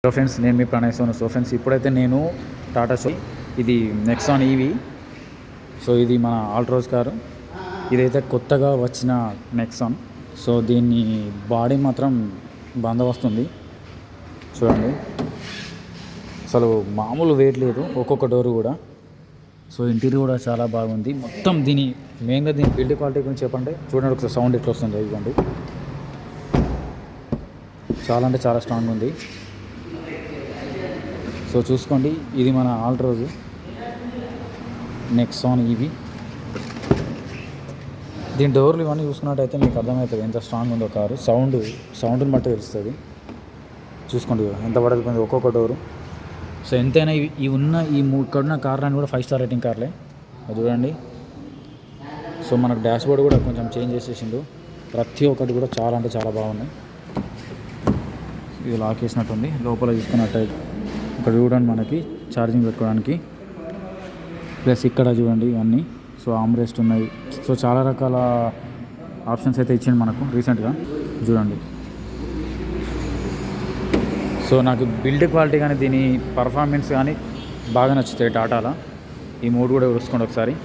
So friends, నేను మీ Pranay. So friends, ఇప్పుడైతే నేను టాటా షో ఇది నెక్సాన్ ఈవీ. సో ఇది మన ఆల్ట్రోజ్ కారు. ఇదైతే కొత్తగా వచ్చిన నెక్సాన్. సో దీన్ని బాడీ మాత్రం బందోబస్తుంది చూడండి. అసలు మామూలు వెయిట్ లేదు, ఒక్కొక్క డోరు కూడా. సో ఇంటీరియర్ కూడా చాలా బాగుంది. మొత్తం మెయిన్గా దీని బిల్డ్ క్వాలిటీ గురించి చెప్పండి. చూడండి ఒకసారి సౌండ్ ఎట్లా వస్తుంది ఇవ్వండి. చాలా అంటే చాలా స్ట్రాంగ్ ఉంది. సో చూసుకోండి, ఇది మన ఆల్ట్రోజ్ నెక్సాన్ ఈవీ. దీని డోర్లు ఇవన్నీ చూసుకున్నట్టయితే మీకు అర్థమవుతుంది ఎంత స్ట్రాంగ్ ఉందో కారు. సౌండ్ని బట్టి తెలుస్తుంది. చూసుకోండి ఎంత పడుతుంది ఒక్కొక్క డోరు. సో ఎంతైనా ఇక్కడున్న కార్లని కూడా 5 స్టార్ రేటింగ్ కార్లే. అది చూడండి. సో మనకు డాష్ బోర్డ్ కూడా కొంచెం చేంజ్ చేసేసిండు. ప్రతి ఒక్కటి కూడా చాలా అంటే చాలా బాగున్నాయి. ఇది లాక్ చేసినట్టుంది. లోపల చూసుకున్నట్టయితే ఇక్కడ చూడండి మనకి ఛార్జింగ్ పెట్టుకోవడానికి. ప్లస్ ఇక్కడ చూడండి ఇవన్నీ. సో ఆమ్రెస్ట్ ఉన్నాయి. సో చాలా రకాల ఆప్షన్స్ అయితే ఇచ్చింది మనకు రీసెంట్గా. చూడండి. సో నాకు బిల్డ్ క్వాలిటీ కానీ దీని పర్ఫార్మెన్స్ కానీ బాగా నచ్చుతాయి టాటాలో. ఈ మూడు కూడా చూసుకోండి ఒకసారి.